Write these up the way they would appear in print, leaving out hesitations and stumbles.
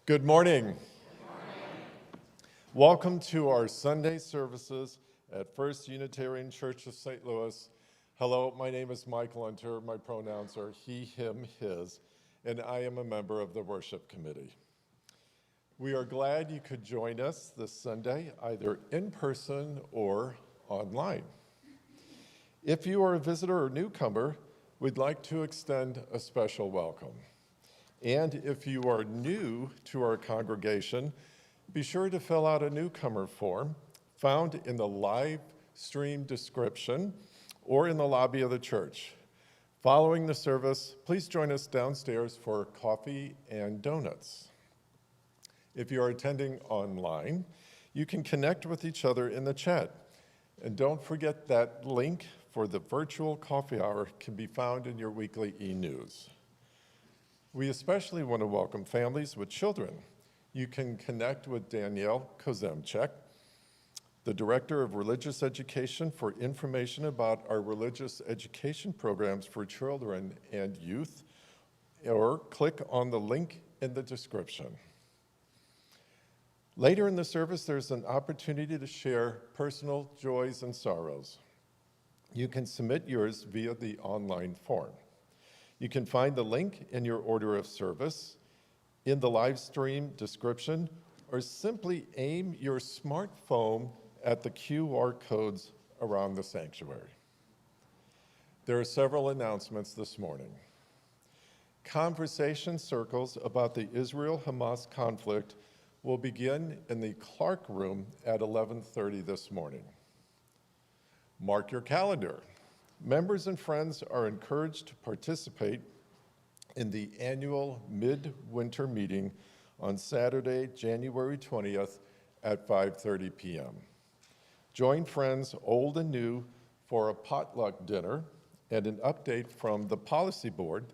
Good morning. Welcome to our Sunday services at First Unitarian Church of St. Louis. Hello, my name is Michael Hunter. My pronouns are he, him, his, and I am a member of the worship committee. We are glad you could join us this Sunday, either in person or online. If you are a visitor or newcomer, we'd like to extend a special welcome. And if you are new to our congregation, be sure to fill out a newcomer form found in the live stream description or in the lobby of the church. Following the service, please join us downstairs for coffee and donuts. If you are attending online, you can connect with each other in the chat. And don't forget that link for the virtual coffee hour can be found in your weekly e-news. We especially want to welcome families with children. You can connect with Danielle Kozemchek, the Director of Religious Education, for information about our religious education programs for children and youth, or click on the link in the description. Later in the service, there's an opportunity to share personal joys and sorrows. You can submit yours via the online form. You can find the link in your order of service, in the live stream description, or simply aim your smartphone at the QR codes around the sanctuary. There are several announcements this morning. Conversation circles about the Israel-Hamas conflict will begin in the Clark Room at 11:30 this morning. Mark your calendar. Members and friends are encouraged to participate in the annual midwinter meeting on Saturday, January 20th at 5:30 p.m. Join friends old and new for a potluck dinner and an update from the policy board,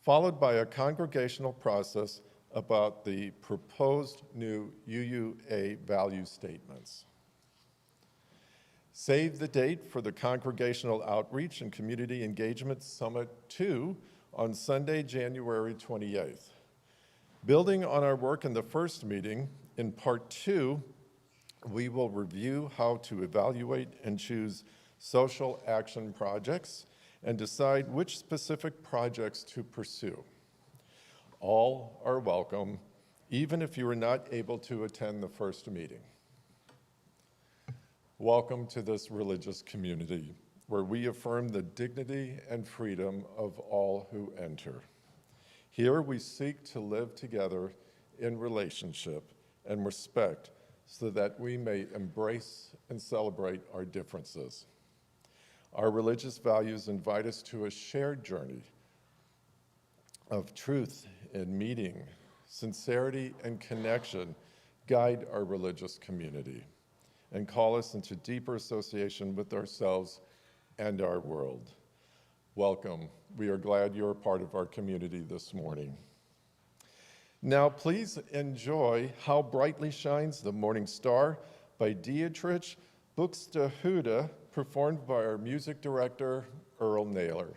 followed by a congregational process about the proposed new UUA value statements. Save the date for the Congregational Outreach and Community Engagement Summit 2 on Sunday, January 28th. Building on our work in the first meeting, in part 2, we will review how to evaluate and choose social action projects and decide which specific projects to pursue. All are welcome, even if you are not able to attend the first meeting. Welcome to this religious community, where we affirm the dignity and freedom of all who enter. Here we seek to live together in relationship and respect so that we may embrace and celebrate our differences. Our religious values invite us to a shared journey of truth and meaning, sincerity and connection guide our religious community and call us into deeper association with ourselves and our world. Welcome. We are glad you're a part of our community this morning. Now please enjoy How Brightly Shines the Morning Star by Dietrich Buxtehude, performed by our music director, Earl Naylor.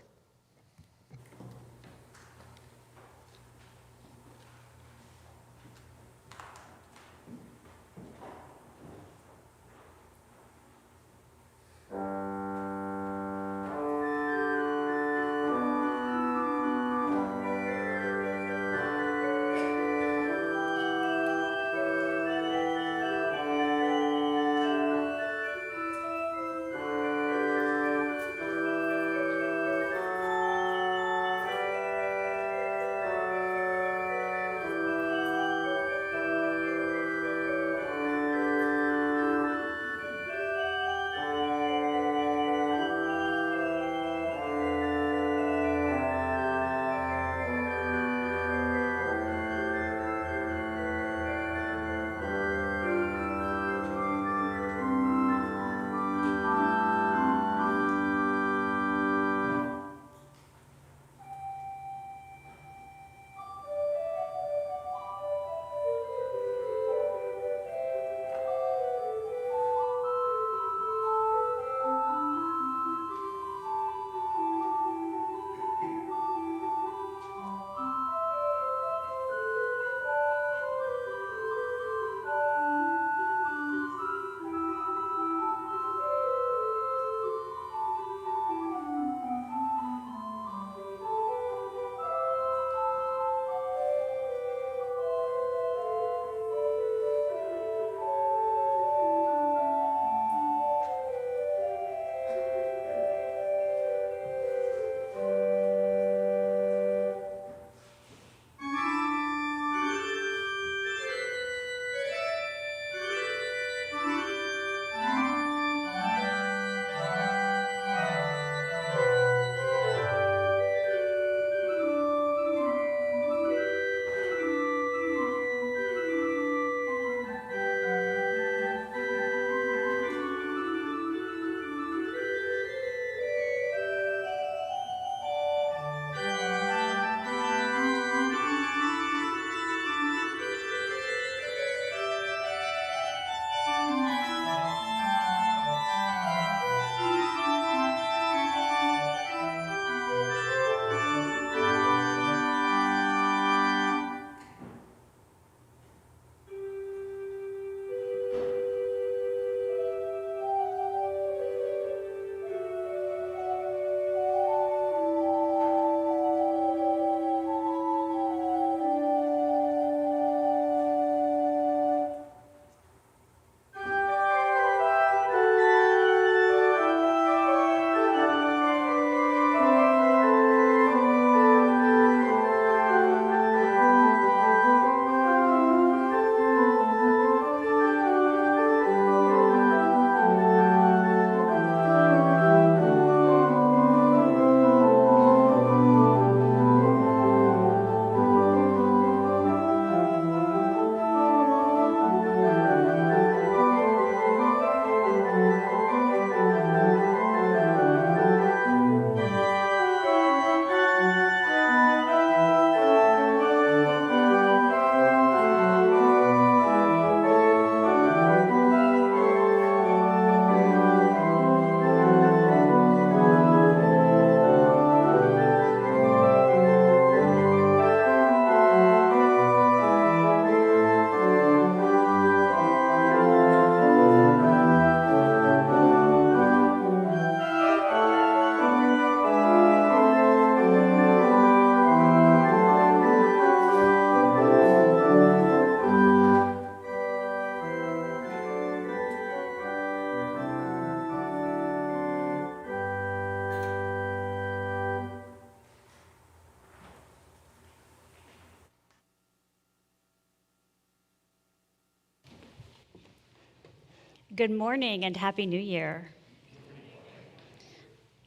Good morning and Happy New Year.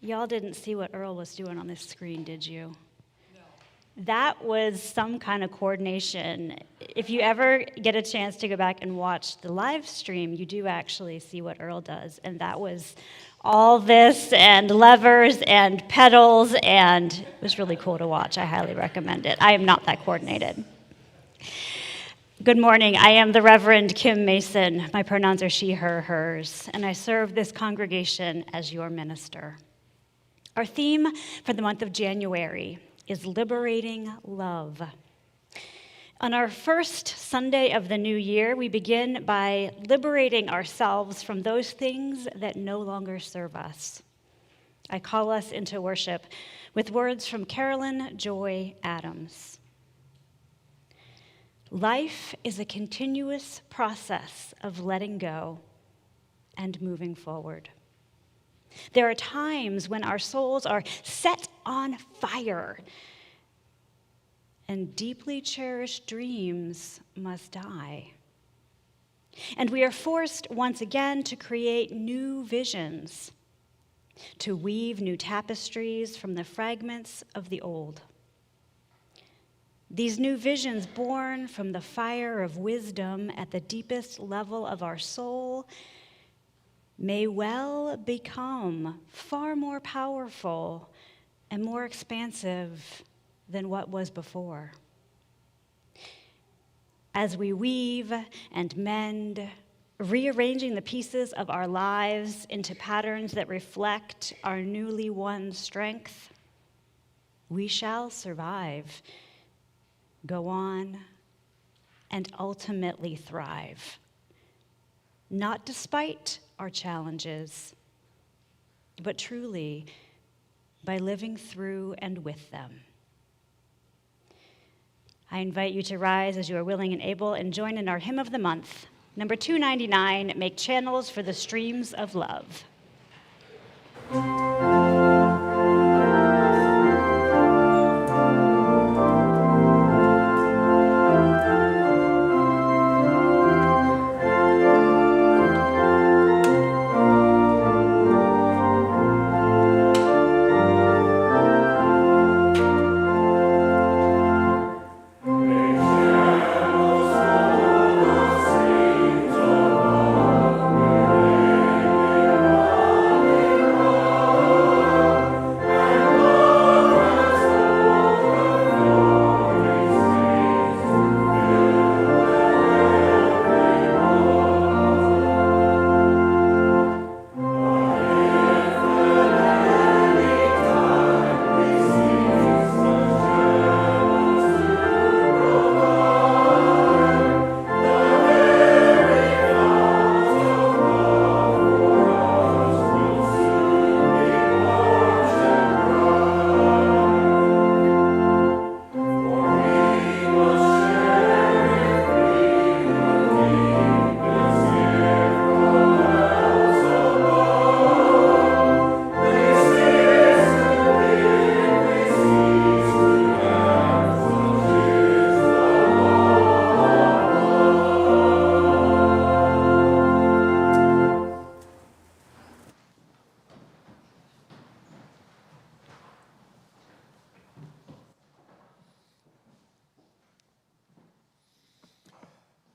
Y'all didn't see what Earl was doing on this screen, did you? No. That was some kind of coordination. If you ever get a chance to go back and watch the live stream, you do actually see what Earl does. And that was all this and levers and pedals, and it was really cool to watch. I highly recommend it. I am not that coordinated. Good morning. I am the Reverend Kim Mason. My pronouns are she, her, hers, and I serve this congregation as your minister. Our theme for the month of January is Liberating Love. On our first Sunday of the new year, we begin by liberating ourselves from those things that no longer serve us. I call us into worship with words from Carolyn Joy Adams. Life is a continuous process of letting go and moving forward. There are times when our souls are set on fire, and deeply cherished dreams must die. And we are forced once again to create new visions, to weave new tapestries from the fragments of the old. These new visions, born from the fire of wisdom at the deepest level of our soul, may well become far more powerful and more expansive than what was before. As we weave and mend, rearranging the pieces of our lives into patterns that reflect our newly won strength, we shall survive, go on, and ultimately thrive. Not despite our challenges, but truly by living through and with them. I invite you to rise as you are willing and able and join in our hymn of the month, number 299, Make Channels for the Streams of Love.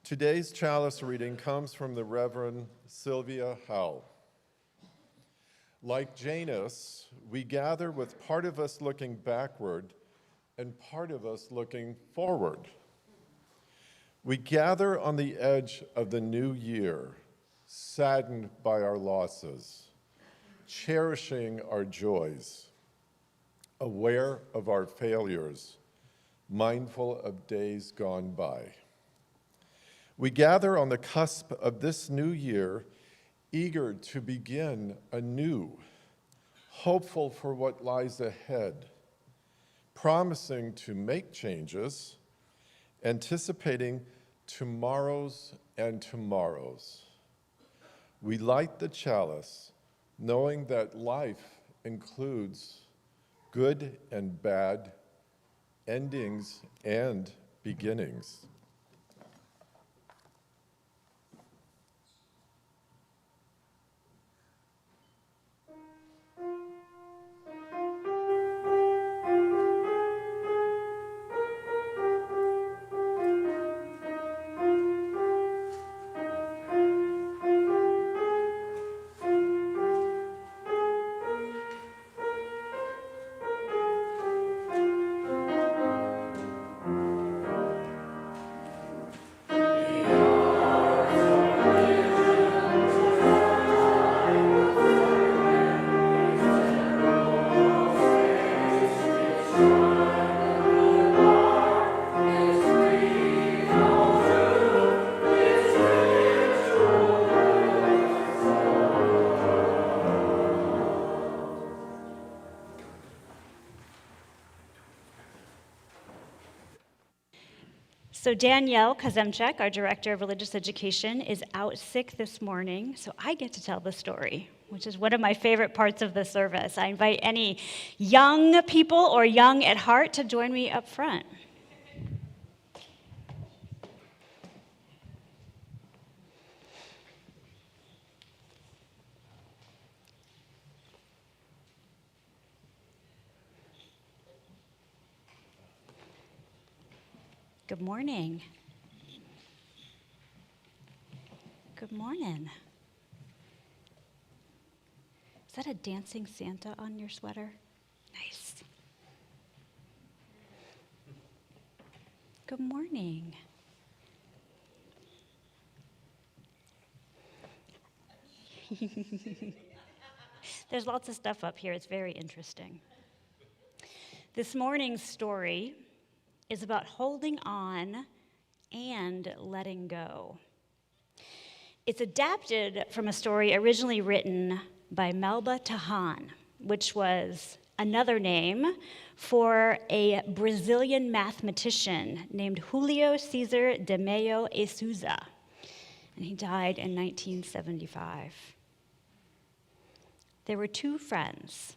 Today's chalice reading comes from the Reverend Sylvia Howell. Like Janus, we gather with part of us looking backward and part of us looking forward. We gather on the edge of the new year, saddened by our losses, cherishing our joys, aware of our failures, mindful of days gone by. We gather on the cusp of this new year, eager to begin anew, hopeful for what lies ahead, promising to make changes, anticipating tomorrows and tomorrows. We light the chalice, knowing that life includes good and bad, endings and beginnings. So Danielle Kazemchek, our Director of Religious Education, is out sick this morning, so I get to tell the story, which is one of my favorite parts of the service. I invite any young people or young at heart to join me up front. Good morning. Good morning. Is that a dancing Santa on your sweater? Nice. Good morning. There's lots of stuff up here. It's very interesting. This morning's story is about holding on and letting go. It's adapted from a story originally written by Melba Tahan, which was another name for a Brazilian mathematician named Julio Cesar de Mello e Souza, and he died in 1975. There were two friends,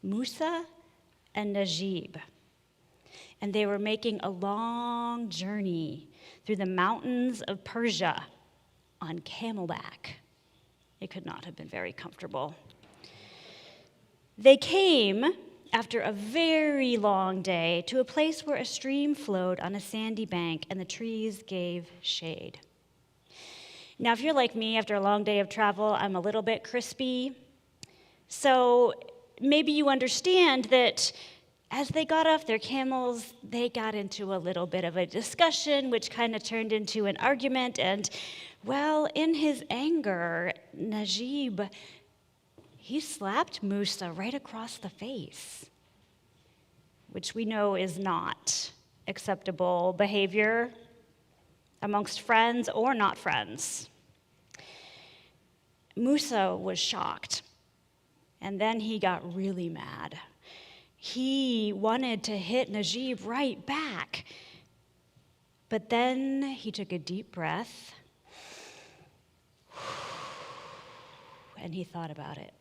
Musa and Najib, and they were making a long journey through the mountains of Persia on camelback. It could not have been very comfortable. They came, after a very long day, to a place where a stream flowed on a sandy bank and the trees gave shade. Now, if you're like me, after a long day of travel, I'm a little bit crispy. So maybe you understand that as they got off their camels, they got into a little bit of a discussion, which kind of turned into an argument. And, well, in his anger, Najib, he slapped Musa right across the face, which we know is not acceptable behavior amongst friends or not friends. Musa was shocked, and then he got really mad. He wanted to hit Najib right back. But then he took a deep breath, and he thought about it.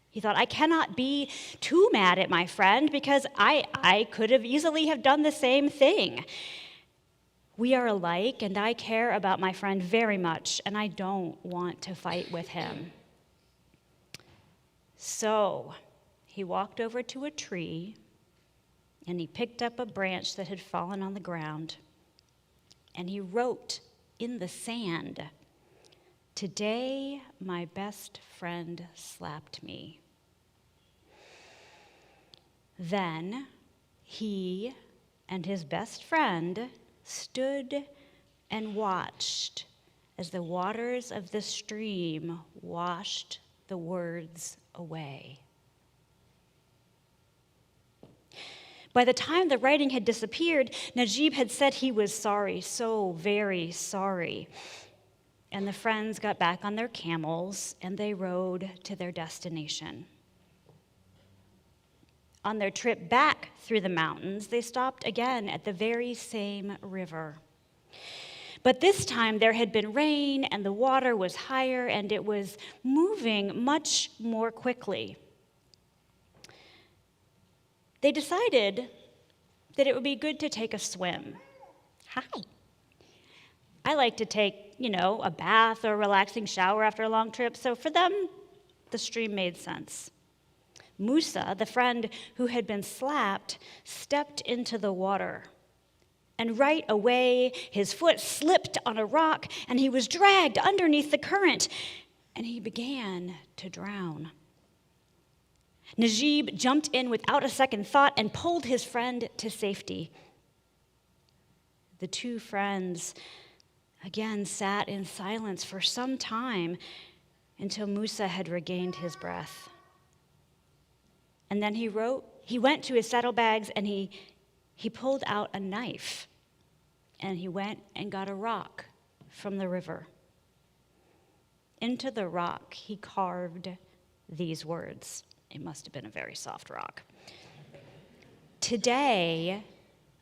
He thought, I cannot be too mad at my friend because I could have easily have done the same thing. We are alike, and I care about my friend very much, and I don't want to fight with him. So he walked over to a tree, and he picked up a branch that had fallen on the ground, and he wrote in the sand, "Today, my best friend slapped me." Then he and his best friend stood and watched as the waters of the stream washed the words away. By the time the writing had disappeared, Najib had said he was sorry, so very sorry. And the friends got back on their camels and they rode to their destination. On their trip back through the mountains, they stopped again at the very same river. But this time there had been rain and the water was higher and it was moving much more quickly. They decided that it would be good to take a swim. Hi. I like to take, a bath or a relaxing shower after a long trip, so for them, the stream made sense. Musa, the friend who had been slapped, stepped into the water. And right away, his foot slipped on a rock, and he was dragged underneath the current, and he began to drown. Najib jumped in without a second thought and pulled his friend to safety. The two friends again sat in silence for some time until Musa had regained his breath. And then he went to his saddlebags and he pulled out a knife and he went and got a rock from the river. Into the rock, he carved these words. It must have been a very soft rock. "Today,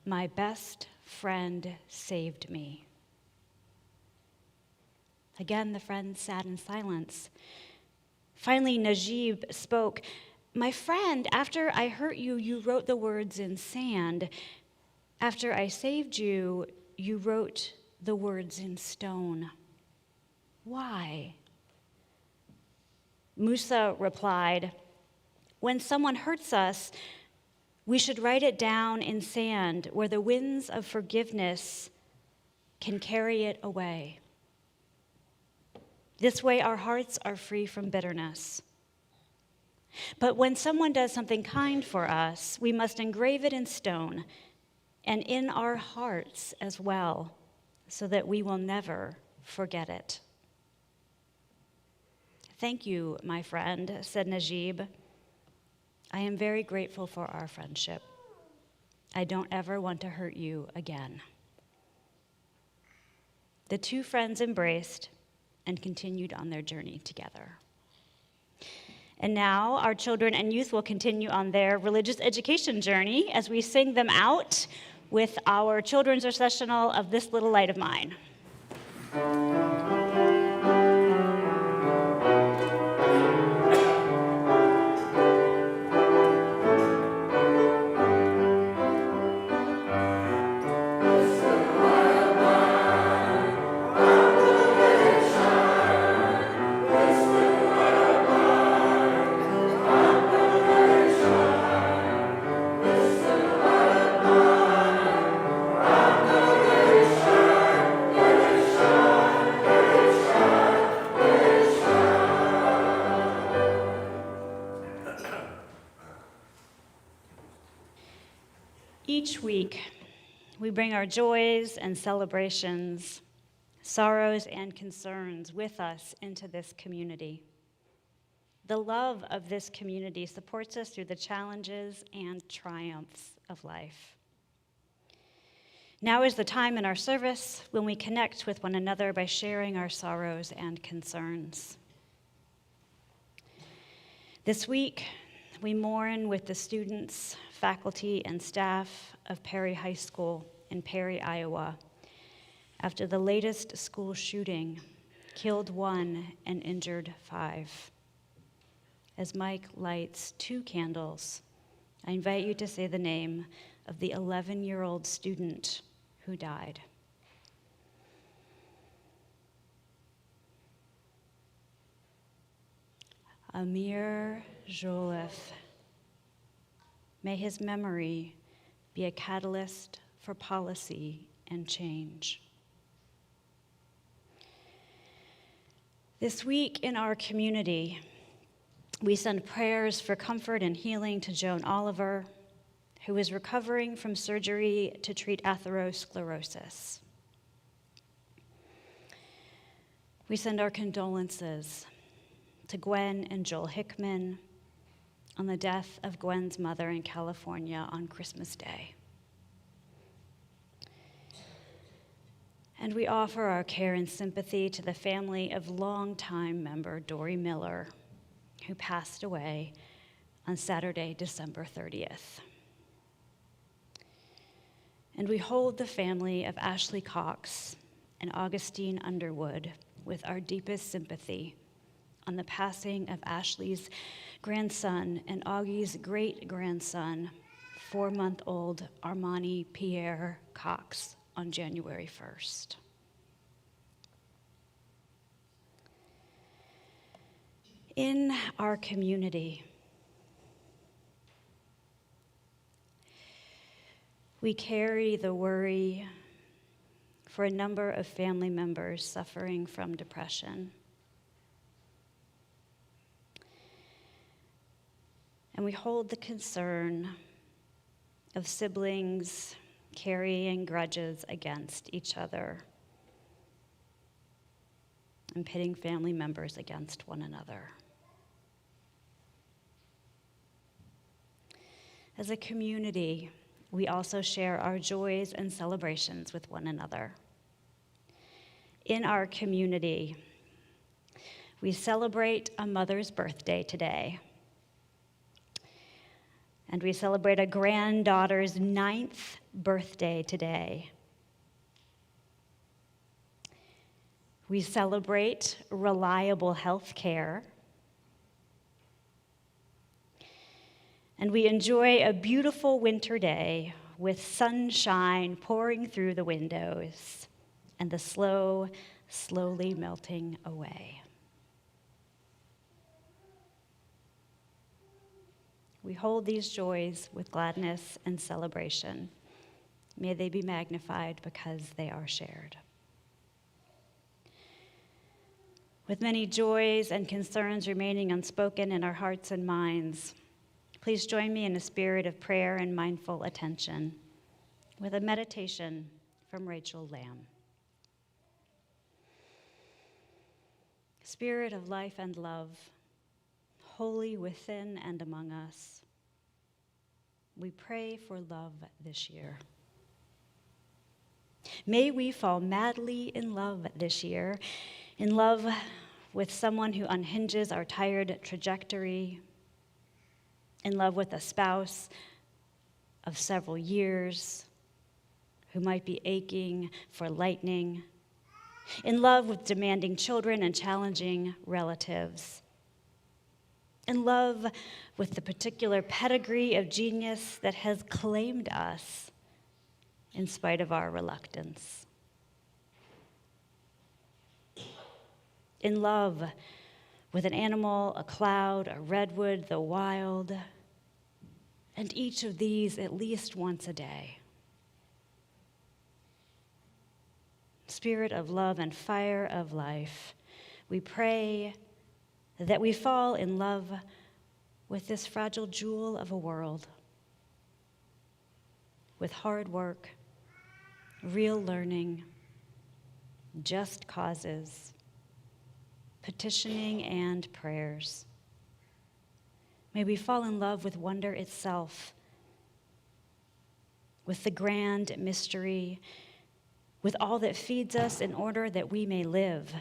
my best friend saved me." Again, the friends sat in silence. Finally, Najib spoke. "My friend, after I hurt you, you wrote the words in sand. After I saved you, you wrote the words in stone. Why?" Musa replied, "When someone hurts us, we should write it down in sand where the winds of forgiveness can carry it away. This way, our hearts are free from bitterness. But when someone does something kind for us, we must engrave it in stone and in our hearts as well, so that we will never forget it." "Thank you, my friend," said Najib. "I am very grateful for our friendship. I don't ever want to hurt you again." The two friends embraced and continued on their journey together. And now our children and youth will continue on their religious education journey as we sing them out with our children's recessional of "This Little Light of Mine." Each week, we bring our joys and celebrations, sorrows and concerns with us into this community. The love of this community supports us through the challenges and triumphs of life. Now is the time in our service when we connect with one another by sharing our sorrows and concerns. This week, we mourn with the students, faculty, and staff of Perry High School in Perry, Iowa, after the latest school shooting killed 1 and injured 5. As Mike lights 2 candles, I invite you to say the name of the 11-year-old student who died. Amir Jolef. May his memory be a catalyst for policy and change. This week in our community, we send prayers for comfort and healing to Joan Oliver, who is recovering from surgery to treat atherosclerosis. We send our condolences to Gwen and Joel Hickman on the death of Gwen's mother in California on Christmas Day. And we offer our care and sympathy to the family of longtime member Dory Miller, who passed away on Saturday, December 30th. And we hold the family of Ashley Cox and Augustine Underwood with our deepest sympathy on the passing of Ashley's grandson and Augie's great-grandson, 4-month-old Armani Pierre Cox, on January 1st. In our community, we carry the worry for a number of family members suffering from depression. And we hold the concern of siblings carrying grudges against each other and pitting family members against one another. As a community, we also share our joys and celebrations with one another. In our community, we celebrate a mother's birthday today. And we celebrate a granddaughter's 9th birthday today We celebrate reliable health care. And we enjoy a beautiful winter day with sunshine pouring through the windows and the slowly melting away. We hold these joys with gladness and celebration. May they be magnified because they are shared. With many joys and concerns remaining unspoken in our hearts and minds, please join me in a spirit of prayer and mindful attention with a meditation from Rachel Lamb. Spirit of life and love, holy within and among us, we pray for love this year. May we fall madly in love this year, in love with someone who unhinges our tired trajectory, in love with a spouse of several years who might be aching for lightning, in love with demanding children and challenging relatives, in love with the particular pedigree of genius that has claimed us in spite of our reluctance, in love with an animal, a cloud, a redwood, the wild, and each of these at least once a day. Spirit of love and fire of life, we pray that we fall in love with this fragile jewel of a world, with hard work, real learning, just causes, petitioning, and prayers. May we fall in love with wonder itself, with the grand mystery, with all that feeds us in order that we may live,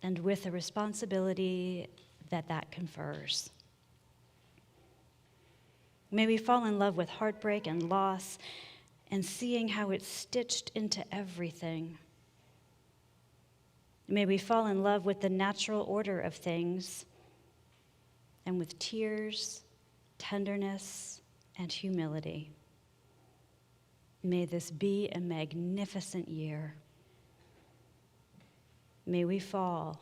and with the responsibility that confers. May we fall in love with heartbreak and loss and seeing how it's stitched into everything. May we fall in love with the natural order of things and with tears, tenderness, and humility. May this be a magnificent year. May we fall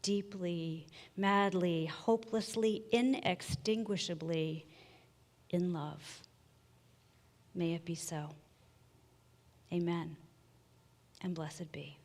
deeply, madly, hopelessly, inextinguishably in love. May it be so. Amen, and blessed be.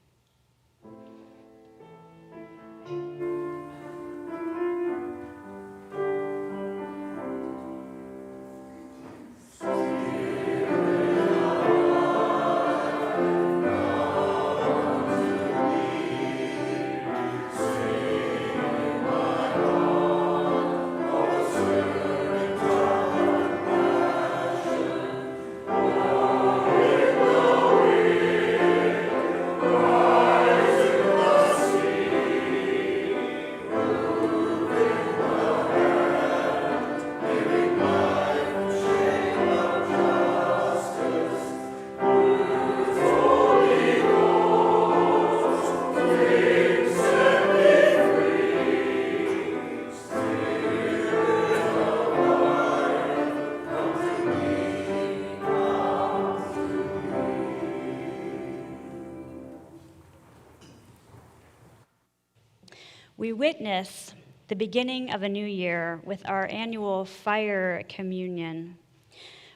We witness the beginning of a new year with our annual fire communion,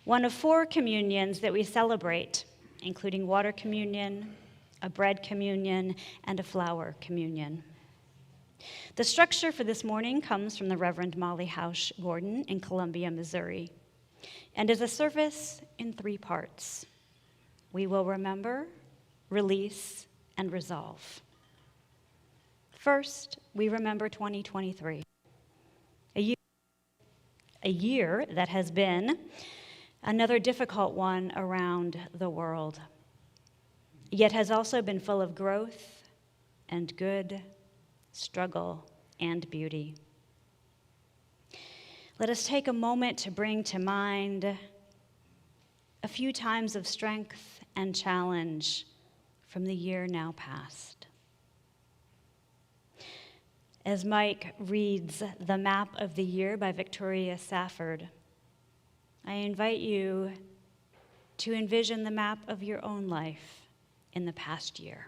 one of 4 communions that we celebrate, including water communion, a bread communion, and a flour communion. The structure for this morning comes from the Reverend Molly Hausch Gordon in Columbia, Missouri, and is a service in 3 parts. We will remember, release, and resolve. First, we remember 2023, a year that has been another difficult one around the world, yet has also been full of growth and good, struggle, and beauty. Let us take a moment to bring to mind a few times of strength and challenge from the year now past. As Mike reads The Map of the Year by Victoria Safford, I invite you to envision the map of your own life in the past year.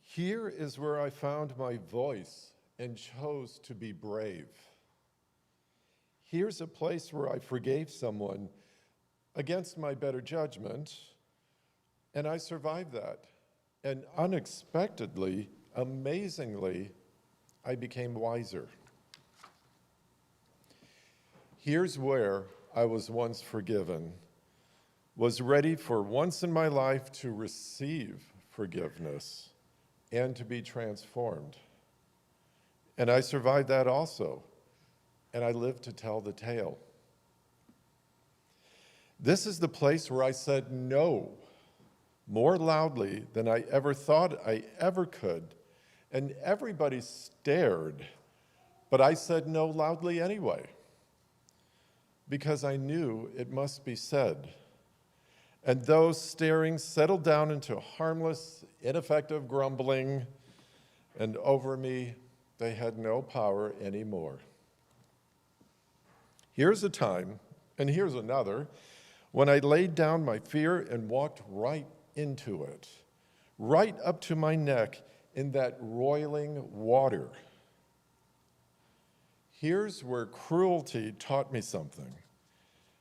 Here is where I found my voice and chose to be brave. Here's a place where I forgave someone against my better judgment, and I survived that. And unexpectedly, amazingly, I became wiser. Here's where I was once forgiven, was ready for once in my life to receive forgiveness and to be transformed. And I survived that also, and I lived to tell the tale. This is the place where I said no more loudly than I ever thought I ever could, and everybody stared, but I said no loudly anyway, because I knew it must be said. And those staring settled down into harmless, ineffective grumbling, and over me, they had no power anymore. Here's a time, and here's another, when I laid down my fear and walked right into it, right up to my neck in that roiling water. Here's where cruelty taught me something.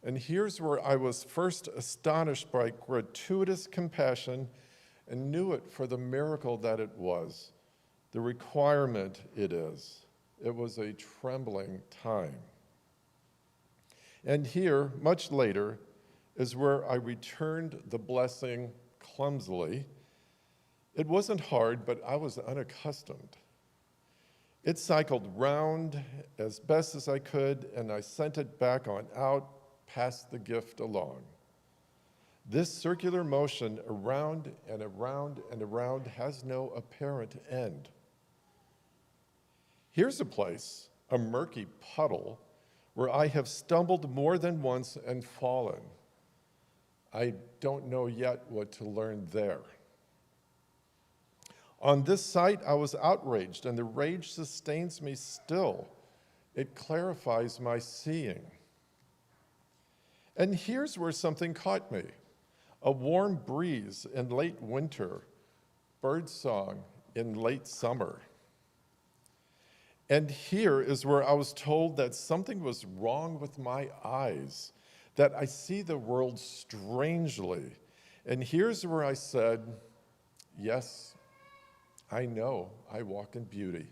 And here's where I was first astonished by gratuitous compassion and knew it for the miracle that it was, the requirement it is. It was a trembling time. And here, much later, is where I returned the blessing clumsily. It wasn't hard, but I was unaccustomed. It cycled round as best as I could, and I sent it back on out, passed the gift along. This circular motion around and around and around has no apparent end. Here's a place, a murky puddle, where I have stumbled more than once and fallen. I don't know yet what to learn there. On this site, I was outraged, and the rage sustains me still. It clarifies my seeing. And here's where something caught me. A warm breeze in late winter, birdsong in late summer. And here is where I was told that something was wrong with my eyes, that I see the world strangely. And here's where I said, yes, I know I walk in beauty.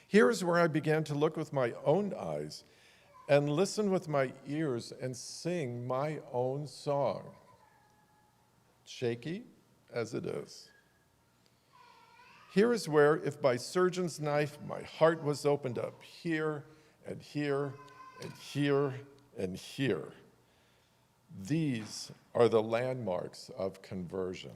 Here's where I began to look with my own eyes and listen with my ears and sing my own song, shaky as it is. Here is where, if by surgeon's knife my heart was opened up here and here and here and here, these are the landmarks of conversion.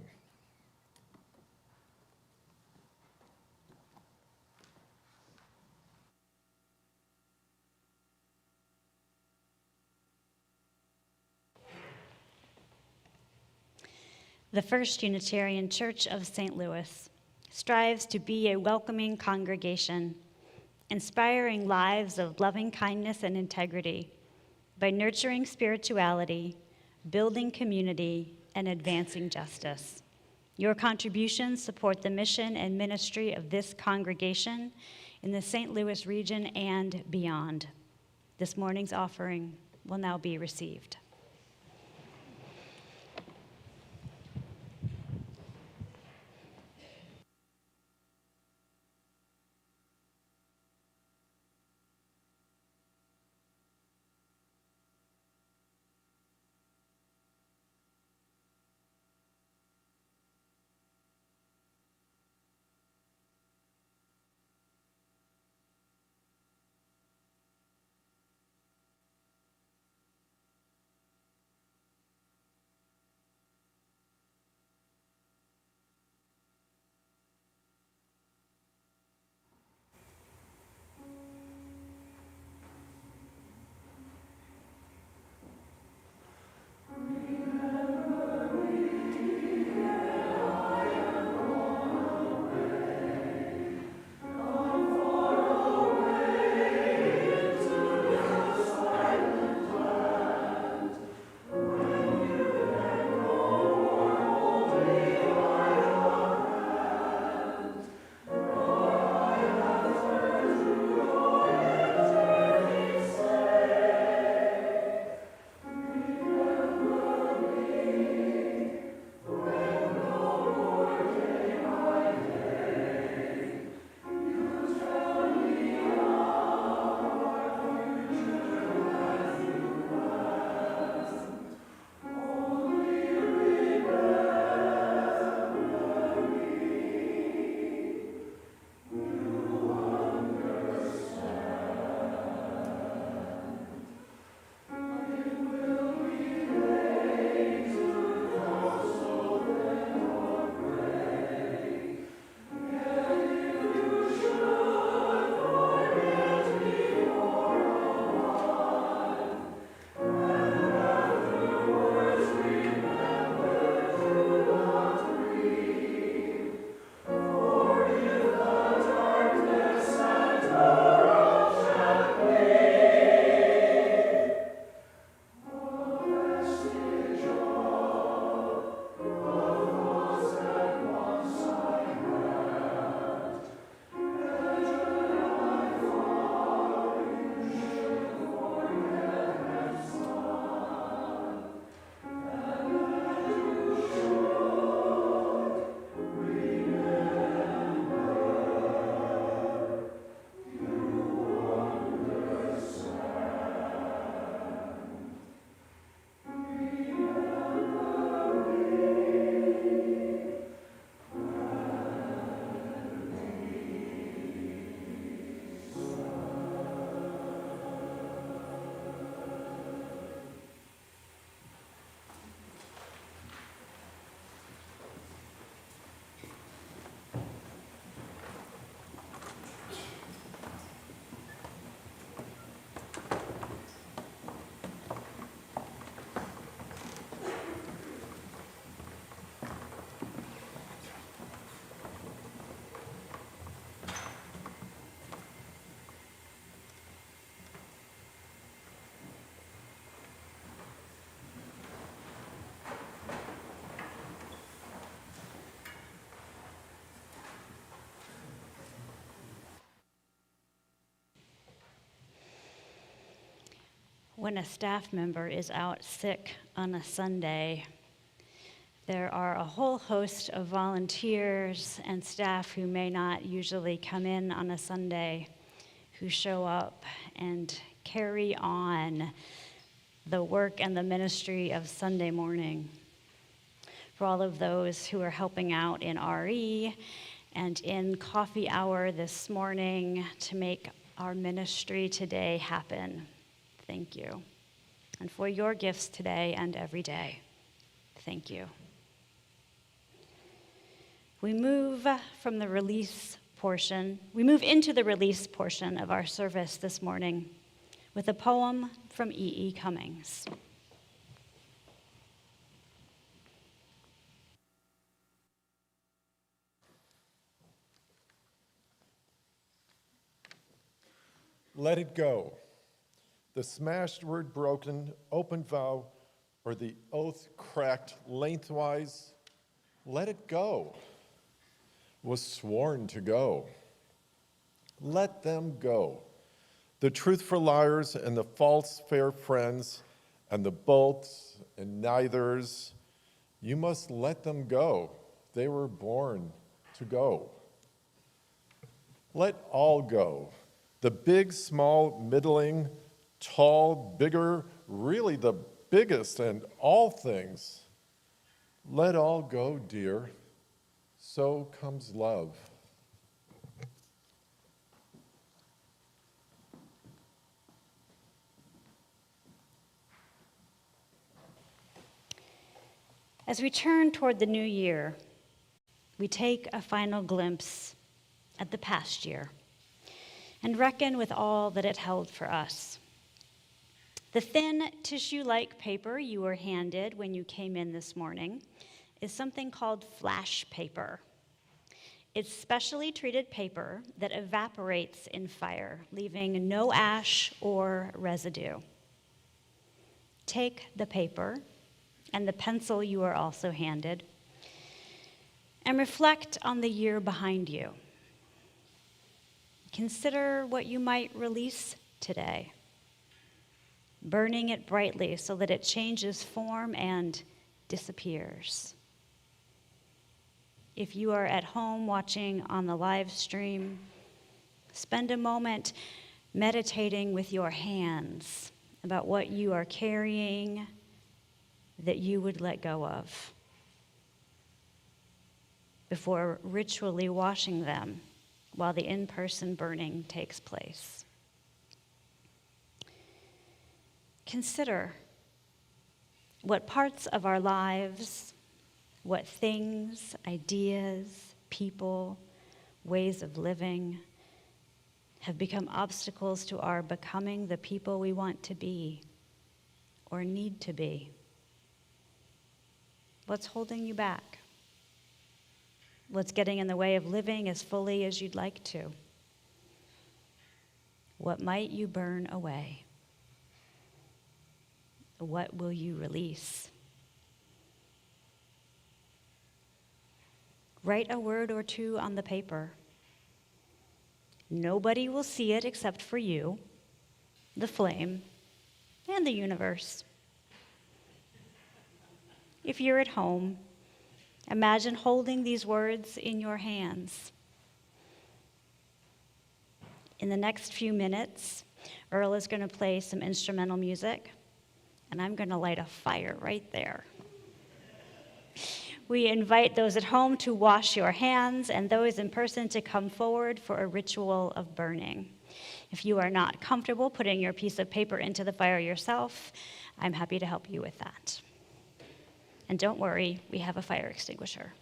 The First Unitarian Church of St. Louis strives to be a welcoming congregation, inspiring lives of loving kindness and integrity by nurturing spirituality, building community, and advancing justice. Your contributions support the mission and ministry of this congregation in the St. Louis region and beyond. This morning's offering will now be received. when a staff member is out sick on a Sunday, there are a whole host of volunteers and staff who may not usually come in on a Sunday who show up and carry on the work and the ministry of Sunday morning. For all of those who are helping out in RE and in coffee hour this morning to make our ministry today happen, thank you. And for your gifts today and every day, thank you. We move into the release portion of our service this morning with a poem from E.E. Cummings. Let it go. The smashed word broken, open vow, or the oath cracked lengthwise, let it go, was sworn to go. Let them go. The truth for liars and the false fair friends and the bolts and neithers, you must let them go. They were born to go. Let all go. The big, small, middling, tall, bigger, really the biggest and all things. Let all go, dear. So comes love. As we turn toward the new year, we take a final glimpse at the past year and reckon with all that it held for us. The thin tissue-like paper you were handed when you came in this morning is something called flash paper. It's specially treated paper that evaporates in fire, leaving no ash or residue. Take the paper and the pencil you are also handed and reflect on the year behind you. Consider what you might release today, burning it brightly so that it changes form and disappears. If you are at home watching on the live stream, spend a moment meditating with your hands about what you are carrying that you would let go of before ritually washing them while the in-person burning takes place. Consider what parts of our lives, what things, ideas, people, ways of living have become obstacles to our becoming the people we want to be or need to be. What's holding you back? What's getting in the way of living as fully as you'd like to? What might you burn away? What will you release? Write a word or two on the paper. Nobody will see it except for you, the flame, and the universe. If you're at home, imagine holding these words in your hands. In the next few minutes, Earl is going to play some instrumental music, and I'm going to light a fire right there. We invite those at home to wash your hands and those in person to come forward for a ritual of burning. If you are not comfortable putting your piece of paper into the fire yourself, I'm happy to help you with that. And don't worry, we have a fire extinguisher.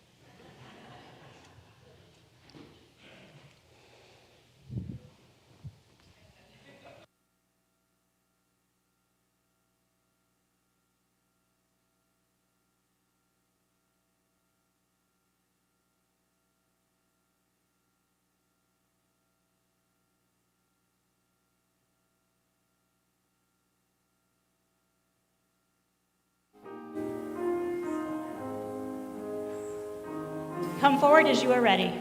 Come forward as you are ready.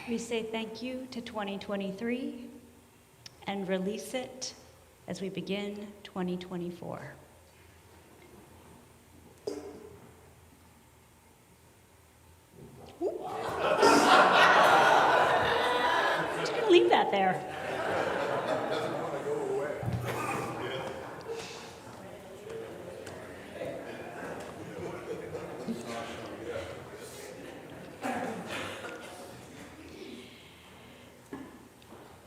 We say thank you to 2023 and release it as we begin 2024. Just gonna leave that there.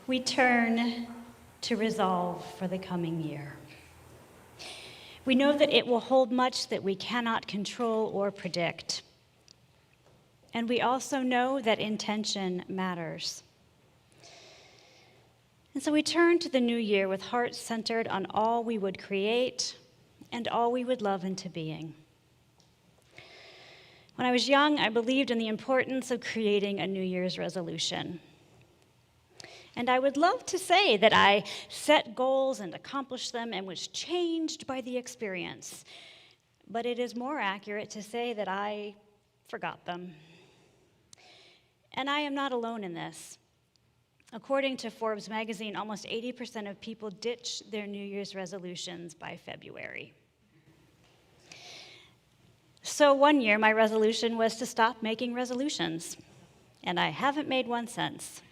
We turn to resolve for the coming year. We know that it will hold much that we cannot control or predict. And we also know that intention matters. And so we turn to the new year with hearts centered on all we would create and all we would love into being. When I was young, I believed in the importance of creating a New Year's resolution. And I would love to say that I set goals and accomplished them and was changed by the experience. But it is more accurate to say that I forgot them. And I am not alone in this. According to Forbes magazine, almost 80% of people ditch their New Year's resolutions by February. So one year, my resolution was to stop making resolutions. And I haven't made one since.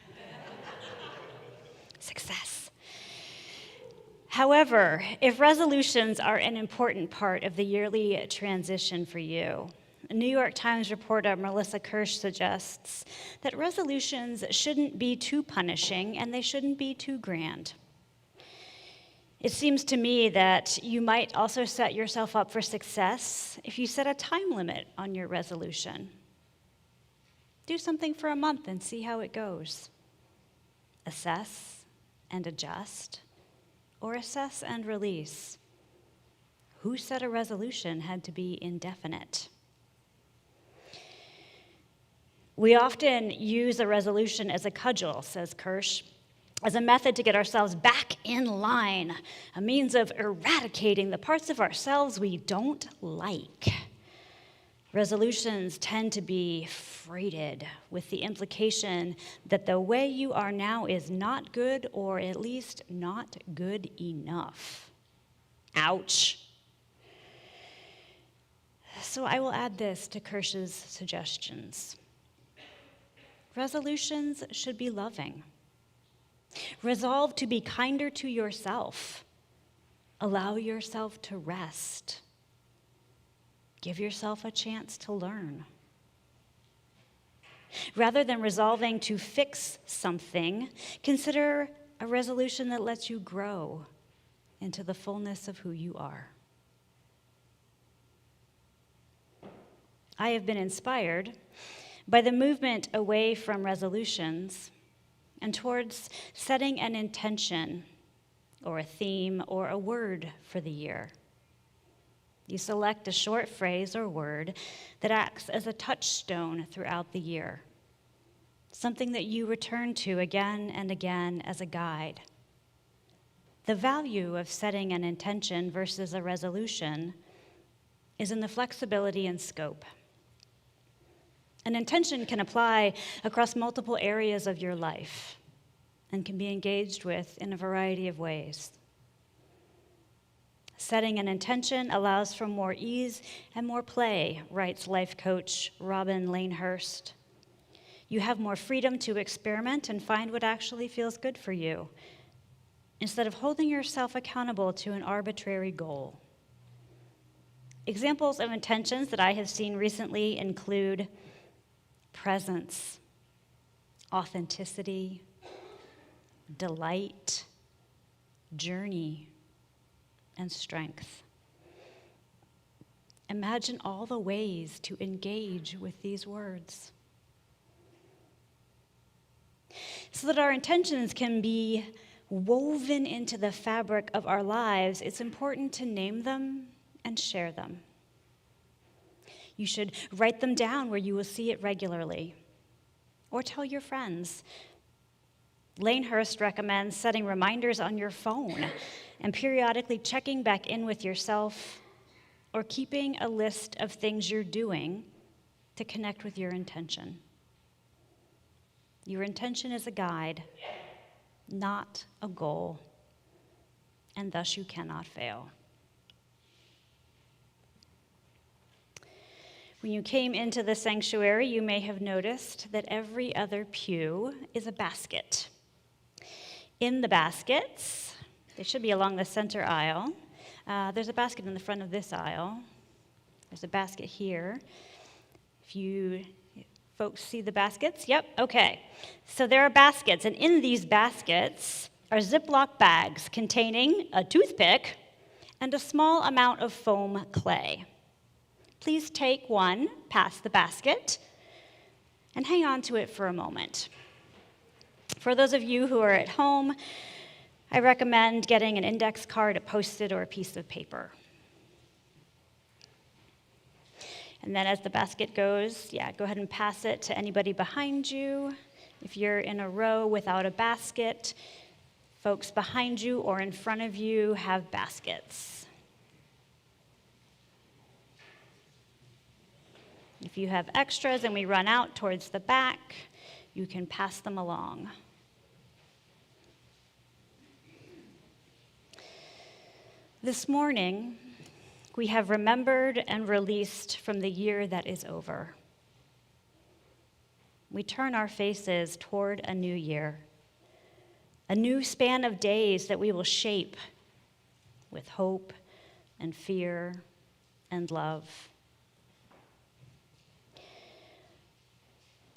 Success. However, if resolutions are an important part of the yearly transition for you, a New York Times reporter Melissa Kirsch suggests that resolutions shouldn't be too punishing and they shouldn't be too grand. It seems to me that you might also set yourself up for success if you set a time limit on your resolution. Do something for a month and see how it goes. Assess and adjust, or assess and release. Who said a resolution had to be indefinite? We often use a resolution as a cudgel, says Kirsch, as a method to get ourselves back in line, a means of eradicating the parts of ourselves we don't like. Resolutions tend to be freighted with the implication that the way you are now is not good, or at least not good enough. Ouch. So I will add this to Kirsch's suggestions. Resolutions should be loving. Resolve to be kinder to yourself. Allow yourself to rest. Give yourself a chance to learn. Rather than resolving to fix something, consider a resolution that lets you grow into the fullness of who you are. I have been inspired by the movement away from resolutions and towards setting an intention or a theme or a word for the year. You select a short phrase or word that acts as a touchstone throughout the year, something that you return to again and again as a guide. The value of setting an intention versus a resolution is in the flexibility and scope. An intention can apply across multiple areas of your life and can be engaged with in a variety of ways. Setting an intention allows for more ease and more play, writes life coach Robin Lanehurst. You have more freedom to experiment and find what actually feels good for you, instead of holding yourself accountable to an arbitrary goal. Examples of intentions that I have seen recently include presence, authenticity, delight, journey, and strength. Imagine all the ways to engage with these words. So that our intentions can be woven into the fabric of our lives, it's important to name them and share them. You should write them down where you will see it regularly, or tell your friends. Lanehurst recommends setting reminders on your phone and periodically checking back in with yourself, or keeping a list of things you're doing to connect with your intention. Your intention is a guide, not a goal, and thus you cannot fail. When you came into the sanctuary, you may have noticed that every other pew is a basket. In the baskets, they should be along the center aisle. There's a basket in the front of this aisle. There's a basket here. If you folks see the baskets? Yep, okay. So there are baskets, and in these baskets are Ziploc bags containing a toothpick and a small amount of foam clay. Please take one past the basket and hang on to it for a moment. For those of you who are at home, I recommend getting an index card, a Post-it, or a piece of paper. And then as the basket goes, go ahead and pass it to anybody behind you. If you're in a row without a basket, folks behind you or in front of you have baskets. If you have extras and we run out towards the back, you can pass them along. This morning, we have remembered and released from the year that is over. We turn our faces toward a new year, a new span of days that we will shape with hope and fear and love.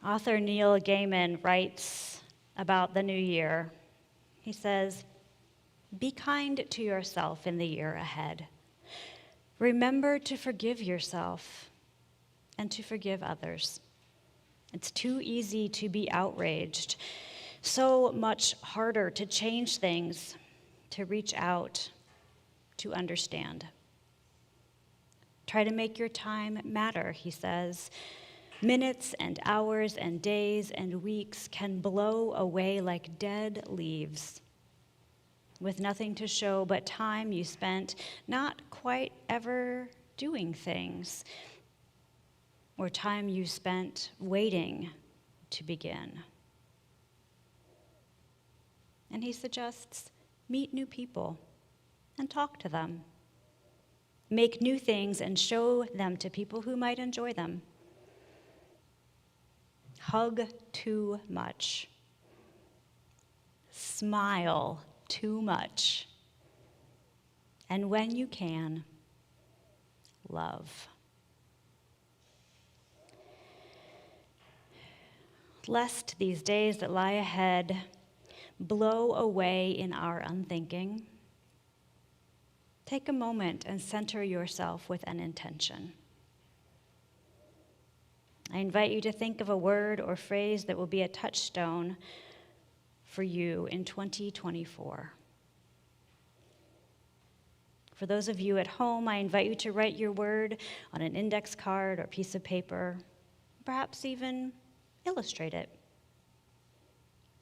Author Neil Gaiman writes about the new year. He says, "Be kind to yourself in the year ahead. Remember to forgive yourself and to forgive others. It's too easy to be outraged, so much harder to change things, to reach out, to understand. Try to make your time matter," he says. "Minutes and hours and days and weeks can blow away like dead leaves, with nothing to show but time you spent not quite ever doing things, or time you spent waiting to begin." And he suggests, meet new people and talk to them. Make new things and show them to people who might enjoy them. Hug too much. Smile too much. And when you can, love. Lest these days that lie ahead blow away in our unthinking, take a moment and center yourself with an intention. I invite you to think of a word or phrase that will be a touchstone for you in 2024. For those of you at home, I invite you to write your word on an index card or piece of paper, perhaps even illustrate it.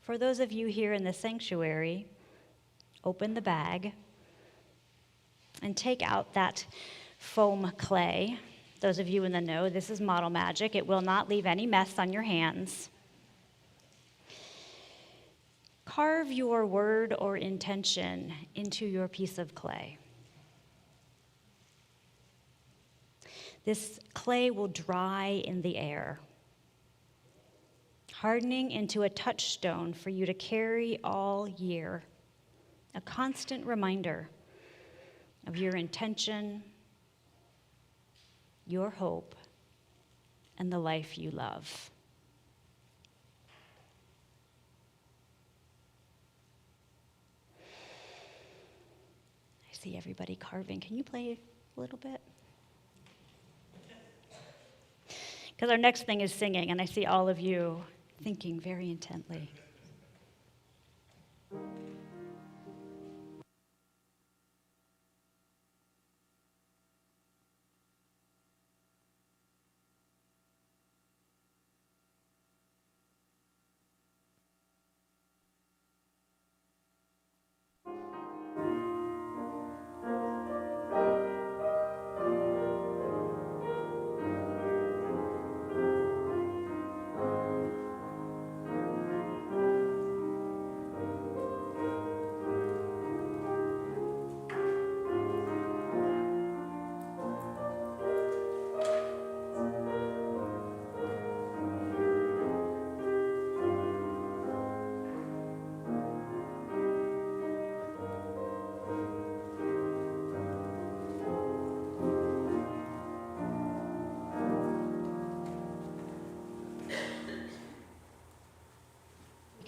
For those of you here in the sanctuary, open the bag and take out that foam clay. Those of you in the know, this is model magic. It will not leave any mess on your hands. Carve your word or intention into your piece of clay. This clay will dry in the air, hardening into a touchstone for you to carry all year, a constant reminder of your intention, your hope, and the life you love. I see everybody carving. Can you play a little bit? Because our next thing is singing, and I see all of you thinking very intently.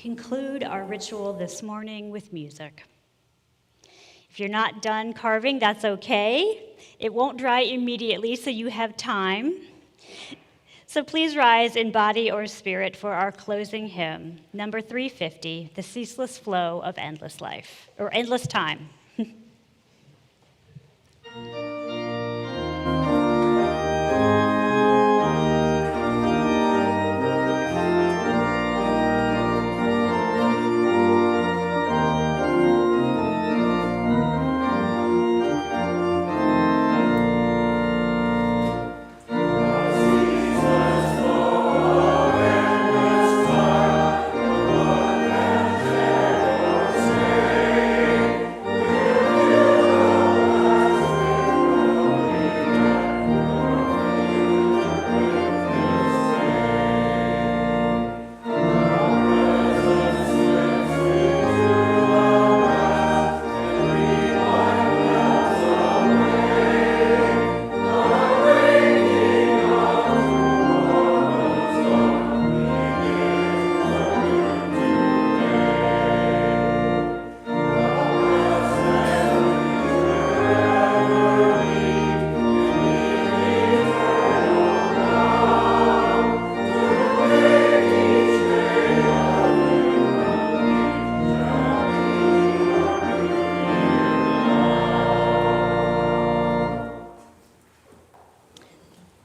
conclude our ritual this morning with music. If you're not done carving, that's okay. It won't dry immediately, so you have time. So please rise in body or spirit for our closing hymn, number 350, The Ceaseless Flow of Endless Life, or Endless Time.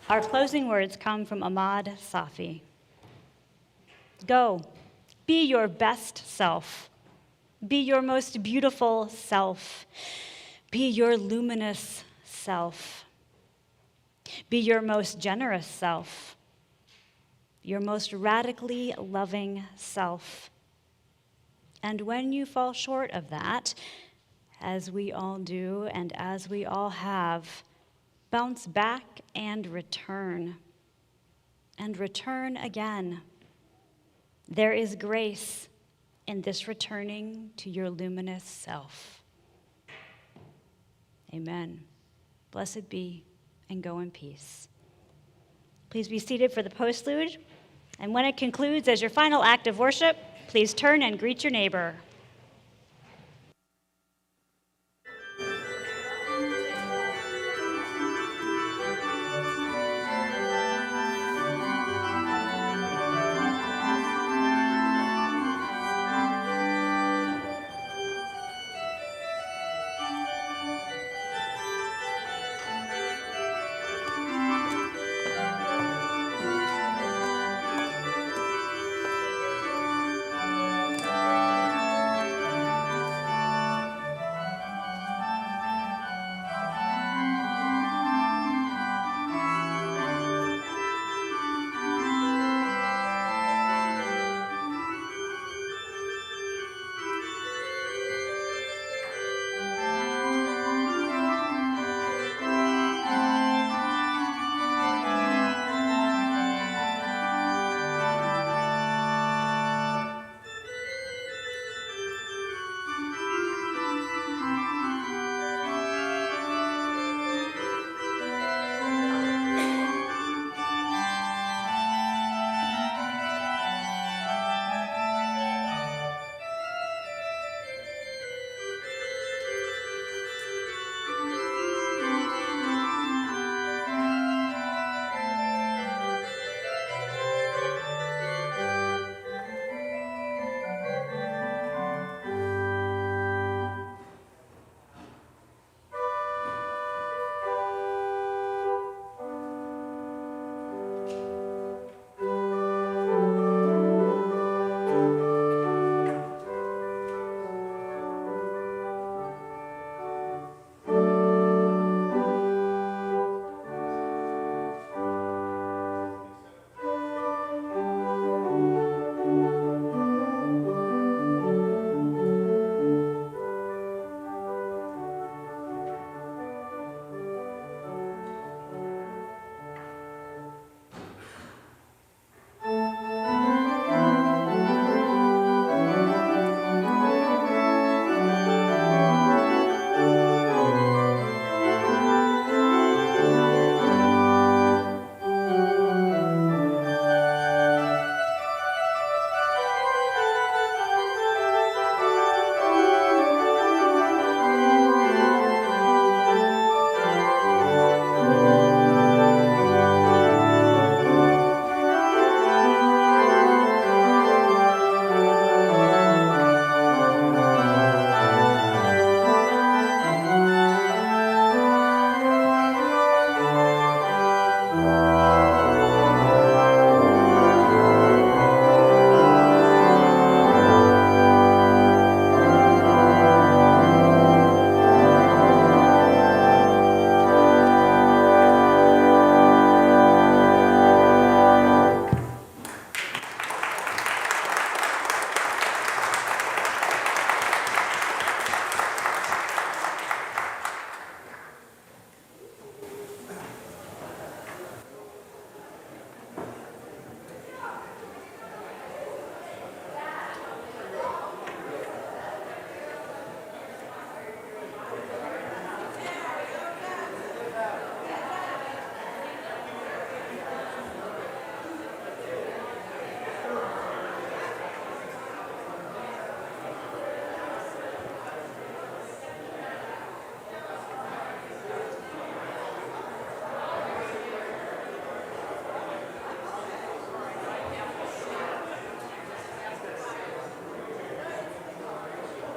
Our closing words come from Ahmad Safi. Go, be your best self. Be your most beautiful self. Be your luminous self. Be your most generous self. Your most radically loving self. And when you fall short of that, as we all do and as we all have, bounce back and return again. There is grace in this returning to your luminous self. Amen. Blessed be, and go in peace. Please be seated for the postlude, and when it concludes as your final act of worship, please turn and greet your neighbor.